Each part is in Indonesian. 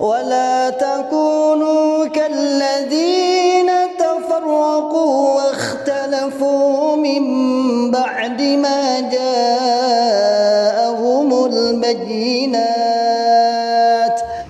ولا تكونوا كالذين تفرقوا واختلفوا من بعد ما جاءهم البينات.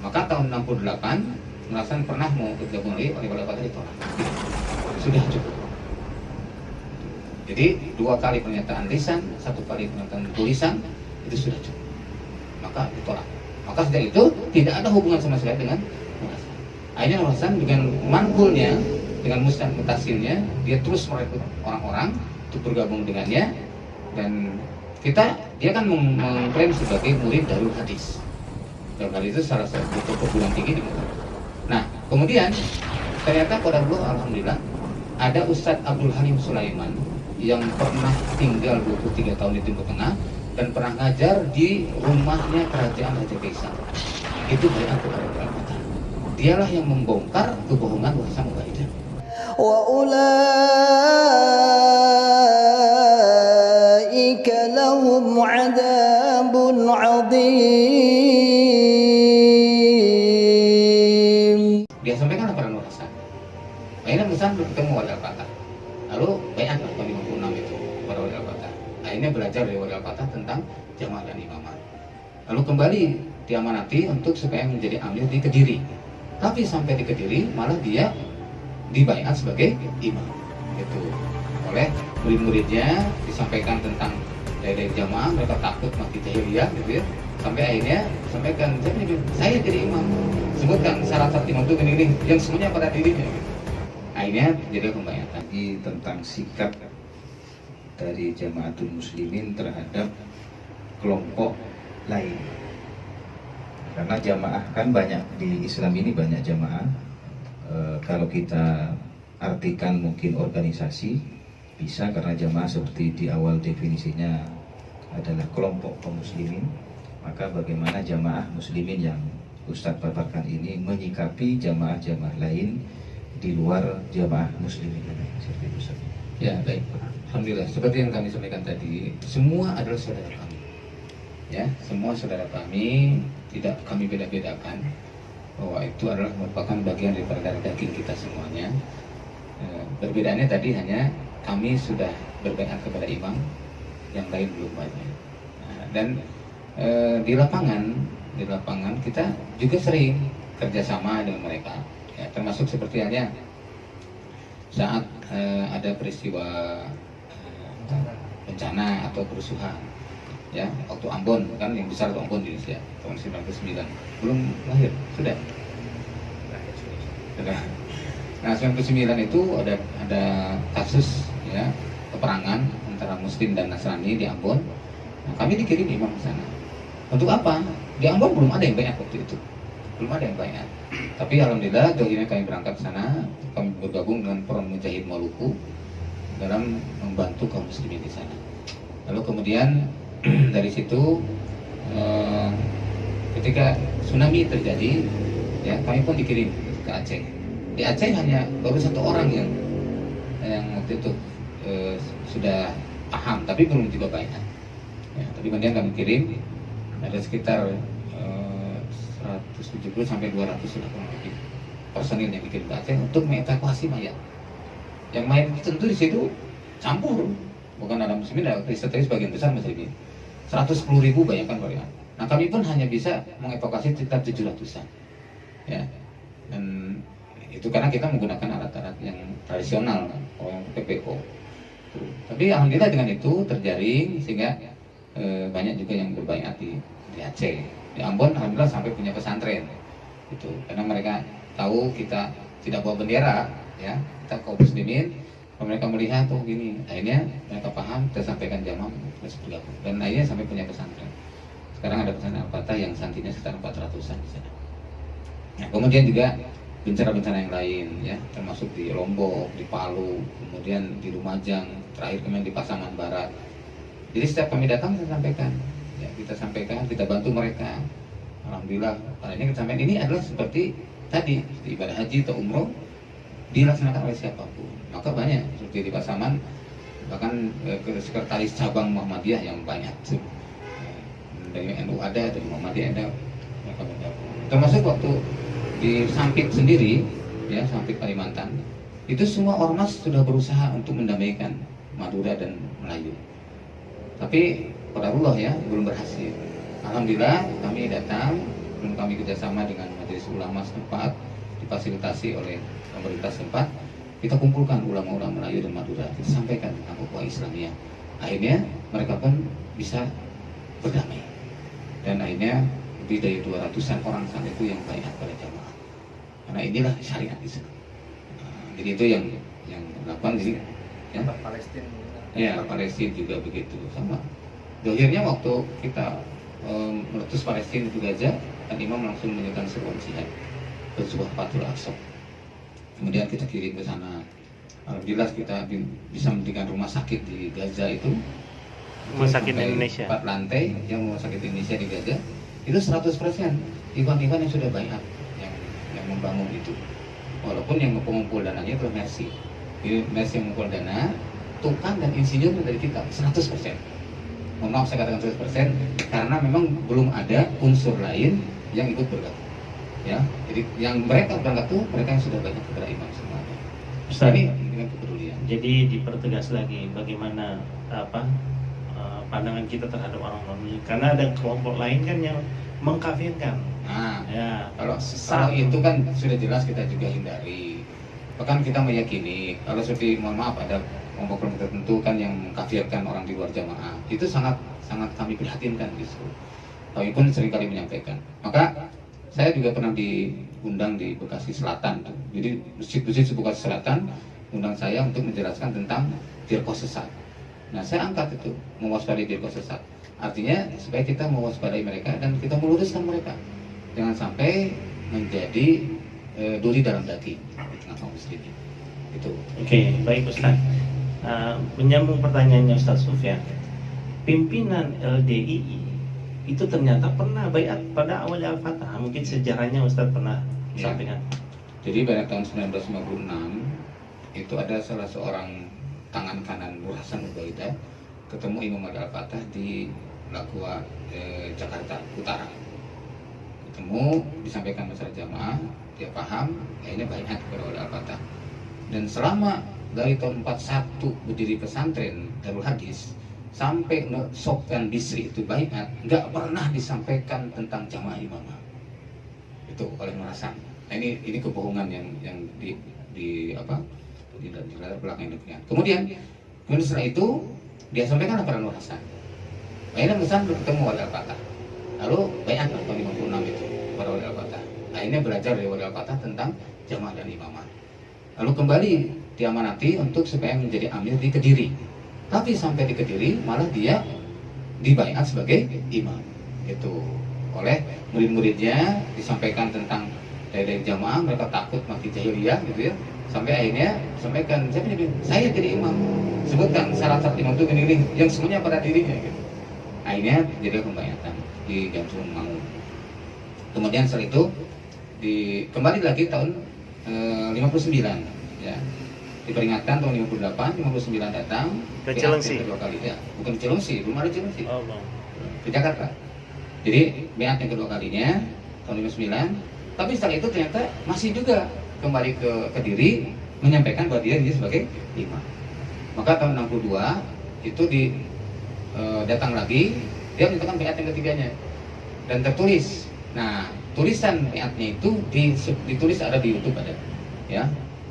Maka tahun 68 Hasan pernah mau bergabung lagi oleh Kota ditolak. Sudah cukup. Jadi 2 kali pernyataan lisan, 1 kali pernyataan tulisan itu sudah cukup. Maka ditolak. Maka sejak itu tidak ada hubungan sama sekali dengan Nur Hasan. Akhirnya Nur Hasan dengan mankulnya, dengan mutasinnya, dia terus merekrut orang-orang untuk bergabung dengannya, dan dia kan mengklaim sebagai murid Darul Hadis. Darul Hadis itu salah satu perguruan tinggi di Mekah. Nah, kemudian ternyata pada alhamdulillah ada Ustadz Abdul Halim Sulaiman yang pernah tinggal 23 tahun di Timur Tengah dan pernah ngajar di rumahnya kerajaan Raja Kaisar. Itu baiat kepada Al-Fatah. Dialah yang membongkar kebohongan Hasan Ubaidah. Wa ulaika lahum 'adzabun 'adzim. Dia sampaikan kepada Nur Hasan. Akhirnya Nur Hasan bertemu Wali Al-Fatah. Lalu baiatlah tahun 56 itu kepada Wali Al-Fatah. Akhirnya belajar dari Wali Al-Fatah tentang jamaah dan imamah. Lalu kembali diamanati untuk supaya menjadi amir di Kediri. Tapi sampai di Kediri malah dia dibaiat sebagai imam. Gitu. Oleh murid-muridnya disampaikan tentang dari jamaah, mereka takut mati jahiliyah gitu ya. Sampai akhirnya sampaikan, saya jadi imam. Sebutkan syarat imam itu gini-gini, yang semuanya pada dirinya. Gitu. Akhirnya jadi pembaiatan. Tentang sikap dari Jamaatul Muslimin terhadap kelompok lain. Karena jamaah kan banyak di Islam ini, banyak jamaah. Kalau kita artikan mungkin organisasi bisa, karena jamaah seperti di awal definisinya adalah kelompok kaum muslimin. Maka bagaimana jamaah muslimin yang Ustadz paparkan ini menyikapi jamaah-jamaah lain di luar jamaah muslimin seperti itu. Ya baik, alhamdulillah. Seperti yang kami sampaikan tadi, semua adalah saudara kami. Ya, semua saudara kami, tidak kami beda-bedakan bahwa itu adalah merupakan bagian daripada darah daging kita semuanya. Perbedaannya tadi hanya kami sudah berbaiat kepada imam, yang lain belum banyak. Dan di lapangan kita juga sering kerjasama dengan mereka. Ya, termasuk seperti halnya saat ada peristiwa bencana atau kerusuhan, ya, waktu Ambon kan, yang besar itu Ambon di Indonesia tahun 99, belum lahir sudah. Nah 99 itu ada kasus ya peperangan antara Muslim dan Nasrani di Ambon. Nah, kami dikirim imam ke sana. Untuk apa? Di Ambon belum ada yang banyak waktu itu. Belum ada yang banyak. Tapi alhamdulillah akhirnya kami berangkat ke sana, kami bergabung dengan Front Mujahid Maluku dalam membantu kaum muslimin di sana. Lalu kemudian dari situ ketika tsunami terjadi, ya kami pun dikirim ke Aceh. Di Aceh hanya baru 1 orang yang waktu itu sudah paham, tapi belum juga banyak. Ya, tapi kemudian kami kirim ada sekitar 170 sampai 200 lebih personil yang dikirim ke Aceh untuk mengevakuasi mayat. Yang mayat itu tentu di situ campur, bukan ada muslimin, ada Kristen, tapi sebagian besar muslimin. 110.000 bayangkan kalian. Nah kami pun hanya bisa mengevakuasi sekitar 700-an. Ya, dan itu karena kita menggunakan alat-alat yang tradisional, yang PPO. Tapi alhamdulillah dengan itu terjaring sehingga banyak juga yang berbaiat di Aceh. Di Ambon alhamdulillah sampai punya pesantren. Itu karena mereka tahu kita tidak bawa bendera, ya, kita kaum muslimin. Kalau mereka melihat tuh gini, akhirnya mereka paham, kita sampaikan jamaah terus bergabung. Dan akhirnya sampai punya pesantren. Sekarang ada pesantren Al-Fatah yang santrinya sekitar 400-an di sana. Nah, kemudian juga bencana-bencana yang lain, ya, termasuk di Lombok, di Palu, kemudian di Lumajang, terakhir kemudian di Pasaman Barat. Jadi setiap kami datang saya sampaikan, ya, kita sampaikan, kita bantu mereka. Alhamdulillah, ini kesampaian ini adalah seperti tadi ibadah haji atau umroh dilaksanakan oleh siapapun. Maka banyak seperti di Pasaman, bahkan sekretaris cabang Muhammadiyah yang banyak, dari NU ada, dari Muhammadiyah ada, mereka bergabung. Termasuk waktu di Sampit sendiri, ya Sampit Kalimantan, itu semua ormas sudah berusaha untuk mendamaikan Madura dan Melayu. Tapi pada Allah ya belum berhasil. Alhamdulillah kami datang, kami kerjasama dengan majelis ulama setempat, difasilitasi oleh pemerintah setempat. Kita kumpulkan ulama-ulama Melayu dan Madura, kita sampaikan tentang ukhuwah Islamiyah. Akhirnya mereka pun bisa berdamai. Dan akhirnya lebih dari 200-an orang saat itu yang baiat pada jamaah. Karena inilah syariat Islam. Jadi itu yang dilakukan di ya, Palestina. Ya, Palestina juga begitu sama. Akhirnya waktu kita meletus Palestina itu Gaza, kan Imam langsung menyerukan seruan jihad ke sebuah Fathul Aqsa. Kemudian kita kirim ke sana. Alhamdulillah kita bisa mendirikan rumah sakit di Gaza itu. Rumah sakit Indonesia. 4 lantai yang rumah sakit Indonesia di Gaza itu 100% Ikhwan-ikhwan yang sudah banyak yang membangun itu. Walaupun yang pengumpul dananya itu Mercy. Jadi Mercy yang mengumpul dana, tukang dan insinyur dari kita 100%. Mohon maaf saya katakan 100% karena memang belum ada unsur lain yang ikut bergabung. Ya, jadi yang mereka berangkat itu mereka yang sudah banyak kepada imam semuanya. Ustaz, Ini dengan kepedulian. jadi dipertegas lagi bagaimana pandangan kita terhadap orang non-Muslim, karena ada kelompok lain kan yang mengkafirkan. Nah, Ya, kalau sesat. itu kan sudah jelas kita juga hindari. Bahkan kita meyakini kalau seperti mohon maaf ada kelompok-kelompok tertentu kan yang mengkafirkan orang di luar jamaah, itu sangat kami prihatinkan justru. Kami pun seringkali menyampaikan. Maka saya juga pernah diundang di Bekasi Selatan. Jadi masjid-masjid di Bekasi Selatan undang saya untuk menjelaskan tentang firqah sesat. Nah, saya angkat itu mewaspadai firqah sesat. Artinya supaya kita mewaspadai mereka dan kita meluruskan mereka. Jangan sampai menjadi duri dalam daging di tengah kaum muslimin. Itu. Oke, baik Ustaz. Menyambung pertanyaannya Ustaz Sufyan, pimpinan LDII itu ternyata pernah baiat pada awal Al-Fatah. Mungkin sejarahnya Ustaz pernah Ya. sampaikan. Jadi pada tahun 1956 itu ada salah seorang tangan kanan Nur Hasan Ubaidah ketemu Imam Al-Fatah di Lakua Jakarta Utara. Ketemu, disampaikan masalah jamaah, dia paham, akhirnya baiat kepada Al-Fatah. Dan selama dari tahun 41 berdiri pesantren Darul Hadis sampai Sofyan Bisri itu baiat, nggak pernah disampaikan tentang jamaah imamah itu oleh Nur Hasan. Nah, ini kebohongan yang di latar belakang demikian. Kemudian setelah itu dia sampaikan kepada Nur Hasan. Akhirnya Nur Hasan bertemu Wali Al-Fatah. Lalu baiat tahun 56 itu kepada Wali Al-Fatah. Akhirnya belajar dari Wali Al-Fatah tentang jamaah dan imamah. Lalu kembali diamanati untuk supaya menjadi amir di Kediri. Tapi sampai di Kediri malah dia dibaiat sebagai imam. Itu oleh murid-muridnya disampaikan tentang dari jamaah, mereka takut mati jahiliyah gitu ya. Sampai akhirnya sampaikan, saya jadi imam. Sebutkan syarat-syarat imam itu gini-gini yang semuanya pada dirinya gitu. Akhirnya jadi pembaiatan di Gamsung Mangu. Kemudian setelah itu kembali lagi tahun 59 ya. Diperingatkan tahun 58, 59 datang Ke baiat Cilengsi. yang kedua kali ya. Bukan Cilengsi, belum ada Cilengsi. Oh, bang. Ke Jakarta. Jadi baiat yang kedua kalinya tahun 59, tapi setelah itu ternyata masih juga kembali ke Kediri menyampaikan bahwa dia sebagai imam. Maka tahun 62 itu datang lagi, dia menyatakan baiat yang ketiganya dan tertulis. Nah, tulisan baiatnya itu ditulis ada di YouTube ada, ya,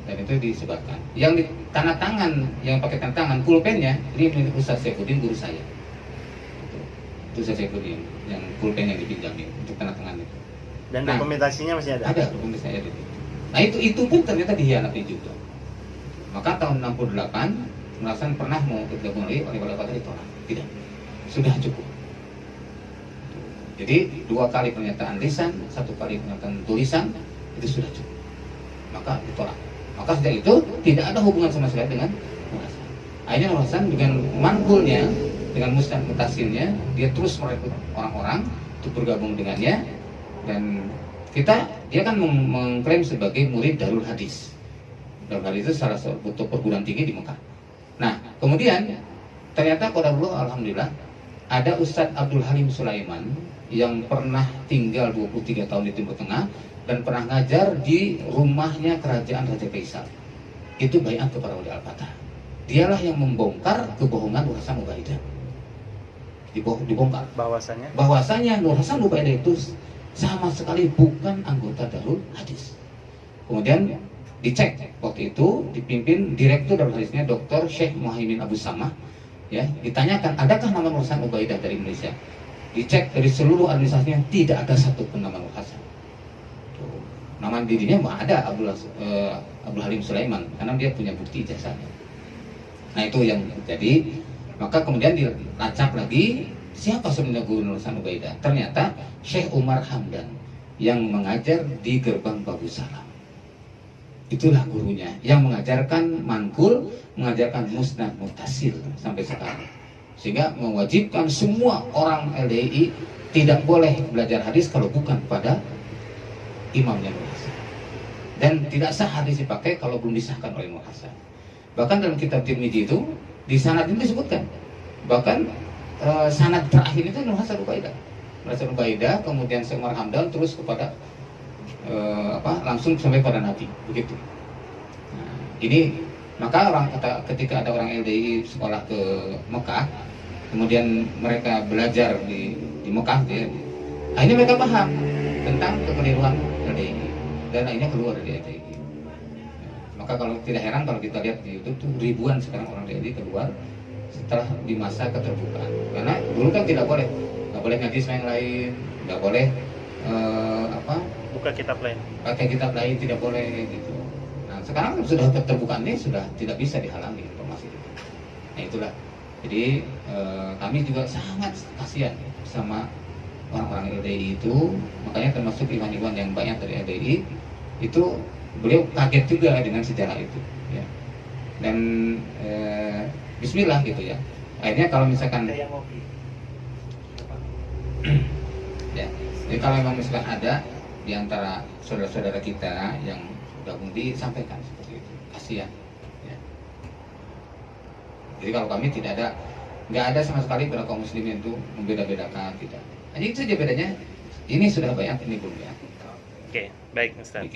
dan itu disebarkan. Yang di tanda tangan, yang pakai tanda tangan, pulpennya ini milik Ustaz Saifuddin, guru saya. Itu Ustaz Saifuddin yang pulpen yang dipinjamin untuk tanda tangan itu. Dan Nah, dokumentasinya masih ada. Ada dokumentasi saya di situ. Nah itu pun ternyata dihianati juga. Maka tahun 68 Hasan pernah mau bergabung lagi oleh Wali Fatah ditolak. Tidak, sudah cukup. Jadi 2 kali pernyataan lisan, 1 kali pernyataan tulisan itu sudah cukup. Maka ditolak. Maka sejak itu tidak ada hubungan sama sekali dengan Nur Hasan. Akhirnya Nur Hasan dengan mankulnya, dengan mutasinnya, dia terus merekrut orang-orang untuk bergabung dengannya. Dan dia kan mengklaim sebagai murid Darul Hadis. Darul Hadis itu salah satu perguruan tinggi di Mekah. Nah, kemudian ternyata pada Allah alhamdulillah ada Ustadz Abdul Halim Sulaiman yang pernah tinggal 23 tahun di Timur Tengah dan pernah ngajar di rumahnya kerajaan Raja Kaisar. Itu baiat kepada wali al-fatah. Dialah yang membongkar kebohongan Nur Hasan Ubaidah. Dibongkar bahwasanya Nur Hasan Ubaidah itu sama sekali bukan anggota Darul Hadis. Kemudian dicek waktu itu dipimpin direktur Darul Hadisnya Dr. Syekh Muhaimin Abu Samah, ya, ditanyakan adakah nama Nur Hasan Ubaidah dari Indonesia. Dicek dari seluruh administrasinya tidak ada satupun nama Nur Hasan. Nama dirinya mah ada Abdul Halim Sulaiman karena dia punya bukti ijazahnya. Nah itu yang terjadi. Maka kemudian dilacak lagi siapa sebenarnya guru Nur Hasan Ubaidah. Ternyata Syekh Umar Hamdan yang mengajar di gerbang Babu Salam. Itulah gurunya yang mengajarkan mankul, mengajarkan musnad muttasil sampai sekarang. Sehingga mewajibkan semua orang LDI tidak boleh belajar hadis kalau bukan pada imamnya Nur Hasan. Dan tidak sah hadis dipakai kalau belum disahkan oleh Nur Hasan. Bahkan dalam kitab Tirmidzi itu di sanad ini disebutkan. Bahkan sanad terakhir itu Nur Hasan Ubaidah. Nur Hasan Ubaidah, kemudian Syekh Umar Hamdan terus kepada langsung sampai pada Nabi, begitu. Nah, ini maka ketika ada orang LDI sekolah ke Mekah, kemudian mereka belajar di Mekah, akhirnya mereka paham tentang kekeliruan LDI dan akhirnya keluar dari LDI. Maka kalau tidak heran kalau kita lihat di YouTube tuh ribuan sekarang orang LDI keluar setelah di masa keterbukaan. Karena dulu kan nggak boleh ngaji yang lain, nggak boleh buka kitab lain, pakai kitab lain tidak boleh gitu. Nah sekarang sudah keterbukaan ini sudah tidak bisa dihalangi informasi itu. Nah itulah. Jadi kami juga sangat kasihan sama orang-orang LDI itu, makanya termasuk iwan-iwan yang banyak dari LDI itu beliau kaget juga dengan sejarah itu, ya. Dan Bismillah gitu ya. Akhirnya kalau misalkan ya, jadi kalau memang misalkan ada di antara saudara-saudara kita yang gabung disampaikan seperti itu, kasihan. Ya. Jadi kalau kami nggak ada sama sekali pada kaum muslimin itu membeda-bedakan, tidak. Hanya itu saja bedanya. Ini sudah banyak, ini belum ya. Oke, baik Ustaz.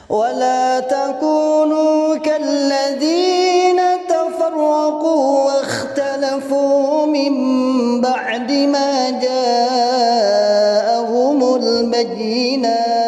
ولا تكونوا كالذين تفرقوا واختلفوا من بعد ما جاءهم البينات